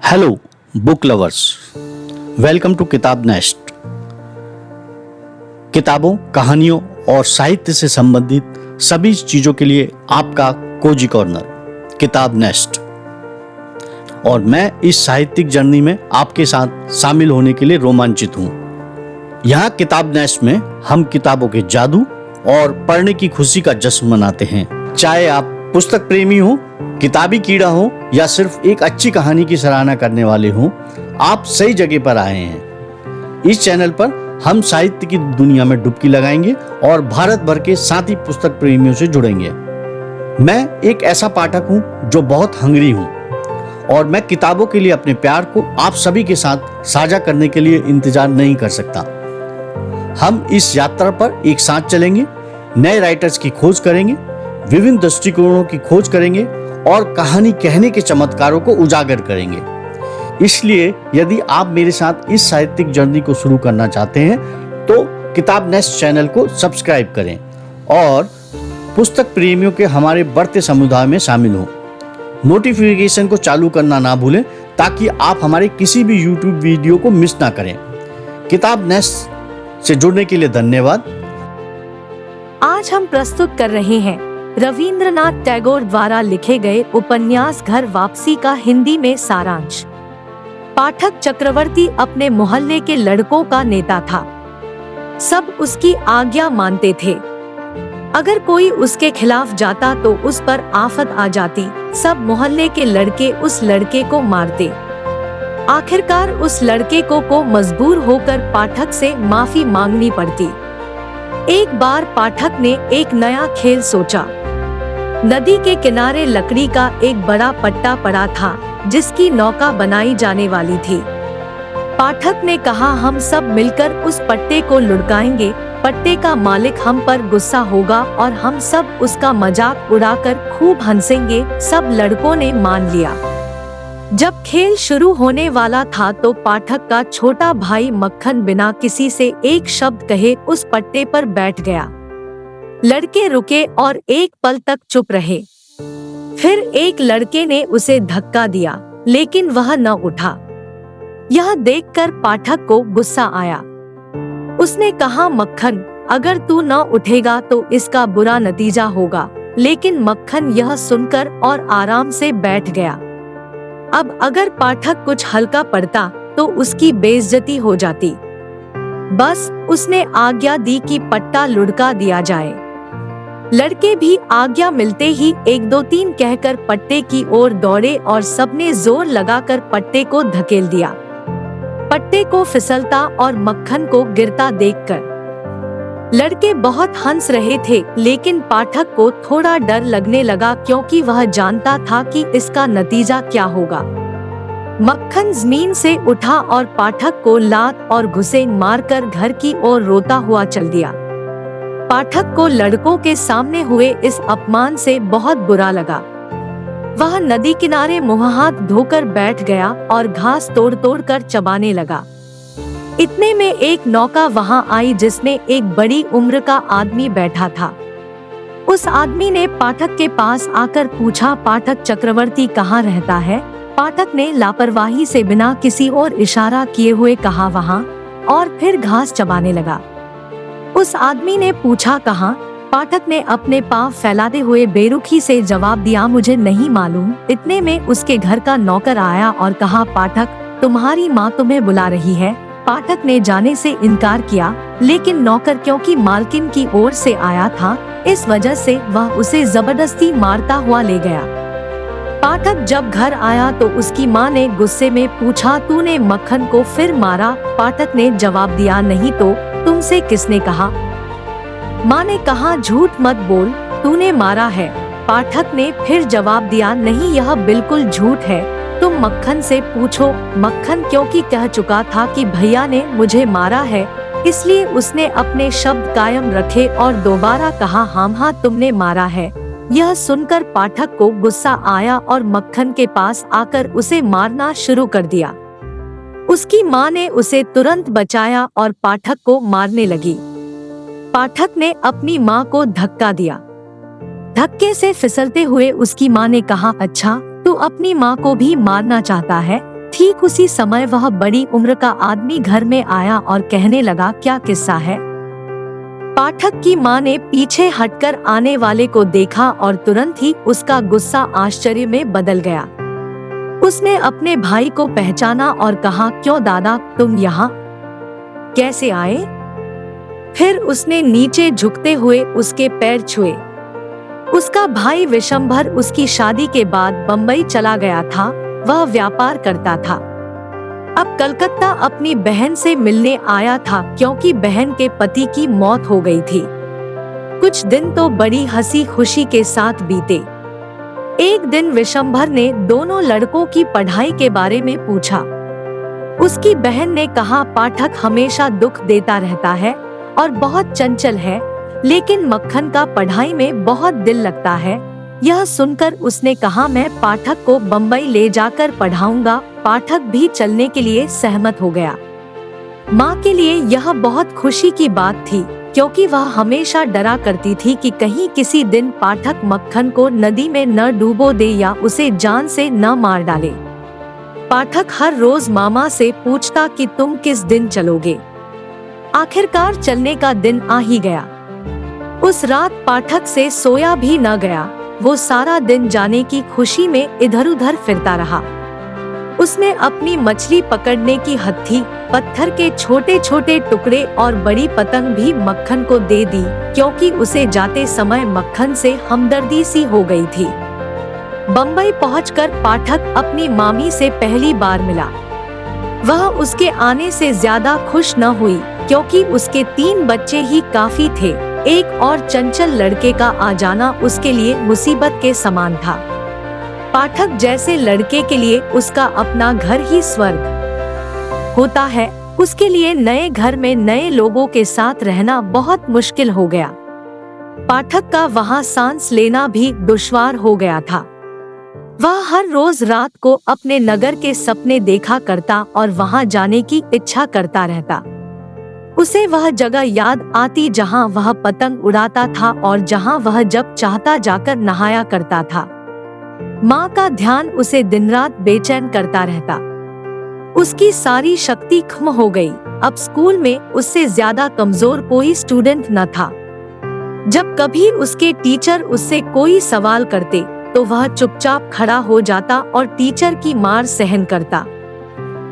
Hello book lovers, welcome to Kitab Nest. किताबों, कहानियों और साहित्य से संबंधित सभी चीजों के लिए आपका कोजी कॉर्नर किताब नेस्ट। और मैं इस साहित्यिक जर्नी में आपके साथ शामिल होने के लिए रोमांचित हूं। यहाँ किताब नेस्ट में हम किताबों के जादू और पढ़ने की खुशी का जश्न मनाते हैं। चाहे आप पुस्तक प्रेमी हो, किताबी कीड़ा हो या सिर्फ एक अच्छी कहानी की सराहना करने वाले हो, आप सही जगह पर आए हैं। इस चैनल पर हम साहित्य की दुनिया में डुबकी लगाएंगे और भारत भर के साथी पुस्तक प्रेमियों से जुड़ेंगे। मैं एक ऐसा पाठक हूं जो बहुत हंगरी हूं और मैं किताबों के लिए अपने प्यार को आप सभी के साथ साझा करने के लिए इंतजार नहीं कर सकता। हम इस यात्रा पर एक साथ चलेंगे, नए राइटर्स की खोज करेंगे, विभिन्न दृष्टिकोणों की खोज करेंगे और कहानी कहने के चमत्कारों को उजागर करेंगे। इसलिए यदि आप मेरे साथ इस साहित्यिक जर्नी को शुरू करना चाहते हैं तो किताब नेस्ट चैनल को सब्सक्राइब करें और पुस्तक प्रेमियों के हमारे बढ़ते समुदाय में शामिल हों। नोटिफिकेशन को चालू करना ना भूलें ताकि आप हमारे किसी भी यूट्यूब वीडियो को मिस ना करें। किताब नेस्ट से जुड़ने के लिए धन्यवाद। आज हम प्रस्तुत कर रहे हैं रवींद्रनाथ टैगोर द्वारा लिखे गए उपन्यास घर वापसी का हिंदी में सारांश। पाठक चक्रवर्ती अपने मोहल्ले के लड़कों का नेता था। सब उसकी आज्ञा मानते थे। अगर कोई उसके खिलाफ जाता तो उस पर आफत आ जाती। सब मोहल्ले के लड़के उस लड़के को मारते। आखिरकार उस लड़के को मजबूर होकर पाठक से माफी मांगनी पड़ती। एक बार पाठक ने एक नया खेल सोचा। नदी के किनारे लकड़ी का एक बड़ा पट्टा पड़ा था जिसकी नौका बनाई जाने वाली थी। पाठक ने कहा, हम सब मिलकर उस पट्टे को लुढ़काएंगे। पट्टे का मालिक हम पर गुस्सा होगा और हम सब उसका मजाक उड़ाकर खूब हंसेंगे। सब लड़कों ने मान लिया। जब खेल शुरू होने वाला था तो पाठक का छोटा भाई मक्खन बिना किसी से एक शब्द कहे उस पट्टे पर बैठ गया। लड़के रुके और एक पल तक चुप रहे। फिर एक लड़के ने उसे धक्का दिया लेकिन वह न उठा। यह देखकर पाठक को गुस्सा आया। उसने कहा, मक्खन, अगर तू न उठेगा तो इसका बुरा नतीजा होगा। लेकिन मक्खन यह सुनकर और आराम से बैठ गया। अब अगर पाठक कुछ हल्का पड़ता तो उसकी बेइज्जती हो जाती। बस उसने आज्ञा दी कि पट्टा लुढ़का दिया जाए। लड़के भी आज्ञा मिलते ही 1 2 3 कहकर पट्टे की ओर दौड़े और सबने जोर लगाकर पट्टे को धकेल दिया। पट्टे को फिसलता और मक्खन को गिरता देखकर लड़के बहुत हंस रहे थे, लेकिन पाठक को थोड़ा डर लगने लगा क्योंकि वह जानता था कि इसका नतीजा क्या होगा। मक्खन जमीन से उठा और पाठक को लात और घुसे मारकर घर की ओर रोता हुआ चल दिया। पाठक को लड़कों के सामने हुए इस अपमान से बहुत बुरा लगा। वह नदी किनारे मुंह हाथ धोकर बैठ गया और घास तोड़ तोड़ कर चबाने लगा। इतने में एक नौका वहां आई जिसमें एक बड़ी उम्र का आदमी बैठा था। उस आदमी ने पाठक के पास आकर पूछा, पाठक चक्रवर्ती कहाँ रहता है? पाठक ने लापरवाही से बिना किसी और इशारा किए हुए कहा, वहां, और फिर घास चबाने लगा। उस आदमी ने पूछा, कहाँ? पाठक ने अपने पाँव फैलाते हुए बेरुखी से जवाब दिया, मुझे नहीं मालूम। इतने में उसके घर का नौकर आया और कहा, पाठक, तुम्हारी माँ तुम्हें बुला रही है। पाठक ने जाने से इनकार किया, लेकिन नौकर क्योंकि मालकिन की ओर से आया था, इस वजह से वह उसे जबरदस्ती मारता हुआ ले गया। पाठक जब घर आया तो उसकी माँ ने गुस्से में पूछा, तूने मक्खन को फिर मारा? पाठक ने जवाब दिया, नहीं तो तुमसे किसने कहा? माँ ने कहा, झूठ मत बोल, तूने मारा है। पाठक ने फिर जवाब दिया, नहीं, यह बिल्कुल झूठ है, तुम मक्खन से पूछो। मक्खन क्योंकि कह चुका था कि भैया ने मुझे मारा है, इसलिए उसने अपने शब्द कायम रखे और दोबारा कहा, हाँ तुमने मारा है। यह सुनकर पाठक को गुस्सा आया और मक्खन के पास आकर उसे मारना शुरू कर दिया। उसकी माँ ने उसे तुरंत बचाया और पाठक को मारने लगी। पाठक ने अपनी माँ को धक्का दिया। धक्के से फिसलते हुए उसकी माँ ने कहा, अच्छा, तू अपनी माँ को भी मारना चाहता है? ठीक उसी समय वह बड़ी उम्र का आदमी घर में आया और कहने लगा, क्या किस्सा है? पाठक की माँ ने पीछे हटकर आने वाले को देखा और तुरंत ही उसका गुस्सा आश्चर्य में बदल गया। उसने अपने भाई को पहचाना और कहा, क्यों दादा, तुम यहाँ कैसे आए? फिर उसने नीचे झुकते हुए उसके पैर छुए। उसका भाई विशंभर उसकी शादी के बाद बंबई चला गया था। वह व्यापार करता था। अब कलकत्ता अपनी बहन से मिलने आया था क्योंकि बहन के पति की मौत हो गई थी। कुछ दिन तो बड़ी हंसी खुशी के साथ बीते। एक दिन विशंभर ने दोनों लड़कों की पढ़ाई के बारे में पूछा। उसकी बहन ने कहा, पाठक हमेशा दुख देता रहता है और बहुत चंचल है, लेकिन मक्खन का पढ़ाई में बहुत दिल लगता है। यह सुनकर उसने कहा, मैं पाठक को बंबई ले जाकर पढ़ाऊंगा। पाठक भी चलने के लिए सहमत हो गया। माँ के लिए यह बहुत खुशी की बात थी क्योंकि वह हमेशा डरा करती थी कि कहीं किसी दिन पाठक मक्खन को नदी में न डूबो दे या उसे जान से न मार डाले। पाठक हर रोज मामा से पूछता कि तुम किस दिन चलोगे। आखिरकार चलने का दिन आ ही गया। उस रात पाठक से सोया भी न गया। वो सारा दिन जाने की खुशी में इधर उधर फिरता रहा। उसने अपनी मछली पकड़ने की हत्थी, पत्थर के छोटे छोटे टुकड़े और बड़ी पतंग भी मक्खन को दे दी क्योंकि उसे जाते समय मक्खन से हमदर्दी सी हो गई थी। बंबई पहुंचकर पाठक अपनी मामी से पहली बार मिला। वह उसके आने से ज्यादा खुश न हुई क्योंकि उसके 3 बच्चे ही काफी थे। एक और चंचल लड़के का आ जाना उसके लिए मुसीबत के समान था। पाठक जैसे लड़के के लिए उसका अपना घर ही स्वर्ग होता है। उसके लिए नए घर में नए लोगों के साथ रहना बहुत मुश्किल हो गया। पाठक का वहाँ सांस लेना भी दुश्वार हो गया था। वह हर रोज रात को अपने नगर के सपने देखा करता और वहाँ जाने की इच्छा करता रहता। उसे वह जगह याद आती जहाँ वह पतंग उड़ाता था और जहाँ वह जब चाहता जाकर नहाया करता था। माँ का ध्यान उसे दिन रात बेचैन करता रहता। उसकी सारी शक्ति खत्म हो गई। अब स्कूल में उससे ज्यादा कमजोर कोई स्टूडेंट न था। जब कभी उसके टीचर उससे कोई सवाल करते तो वह चुपचाप खड़ा हो जाता और टीचर की मार सहन करता।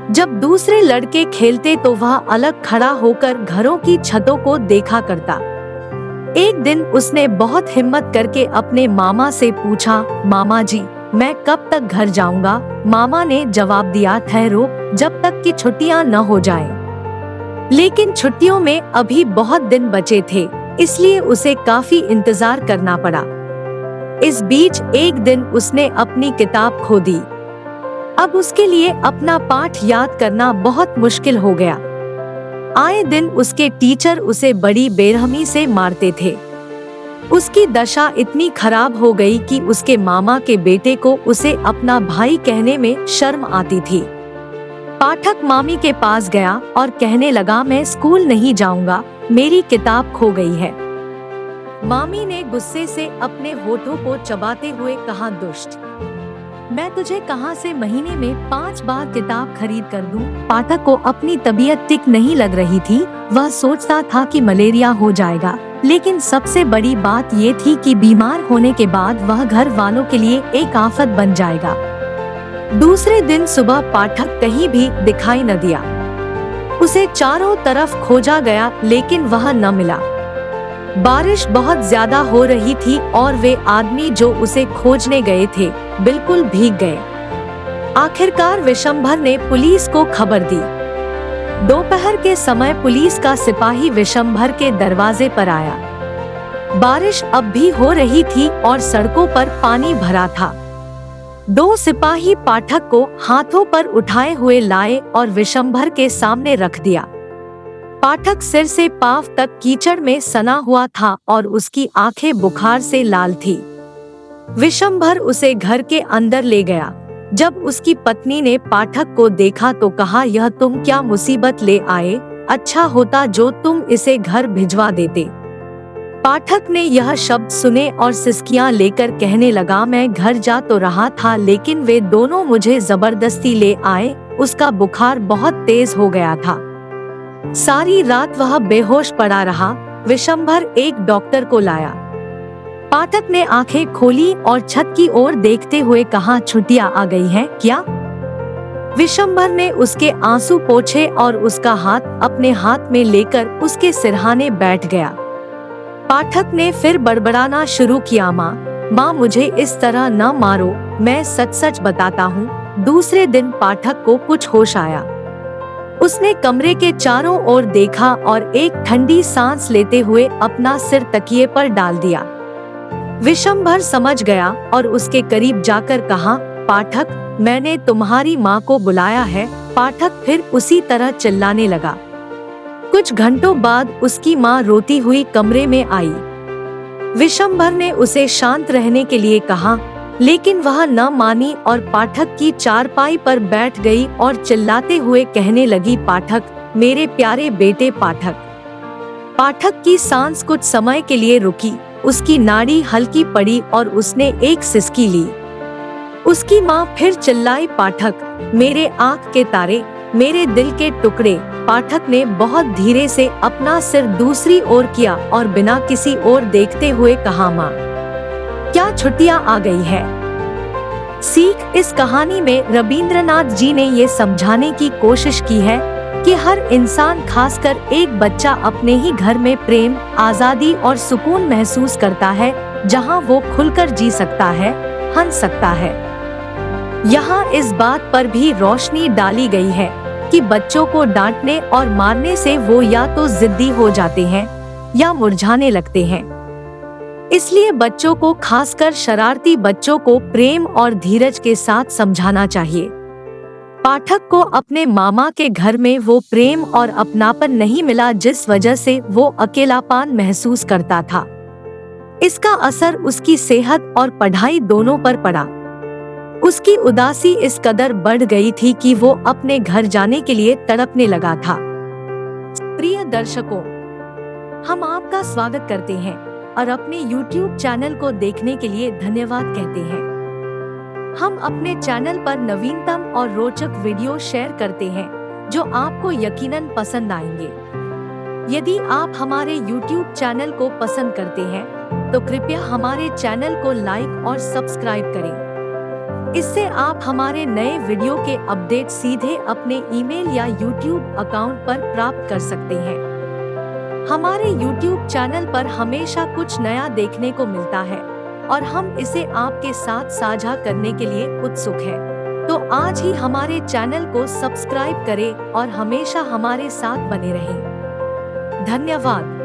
जब दूसरे लड़के खेलते तो वह अलग खड़ा होकर घरों की छतों को देखा करता। एक दिन उसने बहुत हिम्मत करके अपने मामा से पूछा, मामा जी, मैं कब तक घर जाऊंगा? मामा ने जवाब दिया, ठहरो, जब तक कि छुट्टियां न हो जाएं। लेकिन छुट्टियों में अभी बहुत दिन बचे थे, इसलिए उसे काफी इंतजार करना पड़ा। इस बीच एक दिन उसने अपनी किताब खो दी। अब उसके लिए अपना पाठ याद करना बहुत मुश्किल हो गया। आए दिन उसके टीचर उसे बड़ी बेरहमी से मारते थे। उसकी दशा इतनी खराब हो गई कि उसके मामा के बेटे को उसे अपना भाई कहने में शर्म आती थी। पाठक मामी के पास गया और कहने लगा, मैं स्कूल नहीं जाऊंगा, मेरी किताब खो गई है। मामी ने गुस्से से अपने होठों को चबाते हुए कहा, दुष्ट, मैं तुझे कहां से महीने में 5 बार किताब खरीद कर दूं? पाठक को अपनी तबीयत ठीक नहीं लग रही थी। वह सोचता था कि मलेरिया हो जाएगा, लेकिन सबसे बड़ी बात ये थी कि बीमार होने के बाद वह घर वालों के लिए एक आफत बन जाएगा। दूसरे दिन सुबह पाठक कहीं भी दिखाई न दिया। उसे चारों तरफ खोजा गया लेकिन वह न मिला। बारिश बहुत ज्यादा हो रही थी और वे आदमी जो उसे खोजने गए थे बिल्कुल भीग गए। आखिरकार विशंभर ने पुलिस को खबर दी। दोपहर के समय पुलिस का सिपाही विशंभर के दरवाजे पर आया। बारिश अब भी हो रही थी और सड़कों पर पानी भरा था। 2 सिपाही पाठक को हाथों पर उठाए हुए लाए और विशंभर के सामने रख दिया। पाठक सिर से पांव तक कीचड़ में सना हुआ था और उसकी आंखें बुखार से लाल थी। विशंभर उसे घर के अंदर ले गया। जब उसकी पत्नी ने पाठक को देखा तो कहा, यह तुम क्या मुसीबत ले आए? अच्छा होता जो तुम इसे घर भिजवा देते। पाठक ने यह शब्द सुने और सिसकियां लेकर कहने लगा, मैं घर जा तो रहा था लेकिन वे दोनों मुझे जबरदस्ती ले आए उसका बुखार बहुत तेज हो गया था। सारी रात वह बेहोश पड़ा रहा। विशंभर एक डॉक्टर को लाया। पाठक ने आंखें खोली और छत की ओर देखते हुए कहा, छुट्टियां आ गई हैं क्या? विशंभर ने उसके आंसू पोंछे और उसका हाथ अपने हाथ में लेकर उसके सिरहाने बैठ गया। पाठक ने फिर बड़बड़ाना शुरू किया, माँ मुझे इस तरह न मारो, मैं सच सच बताता हूँ। दूसरे दिन पाठक को कुछ होश आया। उसने कमरे के चारों ओर देखा और एक ठंडी सांस लेते हुए अपना सिर तकिए पर डाल दिया। विशंभर समझ गया और उसके करीब जाकर कहा, पाठक, मैंने तुम्हारी माँ को बुलाया है। पाठक फिर उसी तरह चिल्लाने लगा। कुछ घंटों बाद उसकी माँ रोती हुई कमरे में आई। विशंभर ने उसे शांत रहने के लिए कहा, लेकिन वह न मानी और पाठक की चारपाई पर बैठ गई और चिल्लाते हुए कहने लगी, पाठक, मेरे प्यारे बेटे पाठक। पाठक की सांस कुछ समय के लिए रुकी, उसकी नाड़ी हल्की पड़ी और उसने एक सिसकी ली। उसकी माँ फिर चिल्लाई, पाठक, मेरे आँख के तारे, मेरे दिल के टुकड़े। पाठक ने बहुत धीरे से अपना सिर दूसरी ओर किया और बिना किसी ओर देखते हुए कहा, माँ, क्या छुट्टियां आ गई है? सीख इस कहानी में रविंद्रनाथ जी ने ये समझाने की कोशिश की है कि हर इंसान, खासकर एक बच्चा, अपने ही घर में प्रेम, आजादी और सुकून महसूस करता है, जहां वो खुलकर जी सकता है, हंस सकता है। यहाँ इस बात पर भी रोशनी डाली गई है कि बच्चों को डांटने और मारने से वो या तो जिद्दी हो जाते हैं या मुरझाने लगते हैं। इसलिए बच्चों को, खासकर शरारती बच्चों को, प्रेम और धीरज के साथ समझाना चाहिए। पाठक को अपने मामा के घर में वो प्रेम और अपनापन नहीं मिला जिस वजह से वो अकेलापन महसूस करता था। इसका असर उसकी सेहत और पढ़ाई दोनों पर पड़ा। उसकी उदासी इस कदर बढ़ गई थी कि वो अपने घर जाने के लिए तड़पने लगा था। प्रिय दर्शकों, हम आपका स्वागत करते हैं और अपने YouTube चैनल को देखने के लिए धन्यवाद कहते हैं। हम अपने चैनल पर नवीनतम और रोचक वीडियो शेयर करते हैं जो आपको यकीनन पसंद आएंगे। यदि आप हमारे YouTube चैनल को पसंद करते हैं तो कृपया हमारे चैनल को लाइक और सब्सक्राइब करें। इससे आप हमारे नए वीडियो के अपडेट सीधे अपने ईमेल या YouTube अकाउंट पर प्राप्त कर सकते हैं। हमारे YouTube चैनल पर हमेशा कुछ नया देखने को मिलता है और हम इसे आपके साथ साझा करने के लिए उत्सुक हैं। तो आज ही हमारे चैनल को सब्सक्राइब करें और हमेशा हमारे साथ बने रहें। धन्यवाद।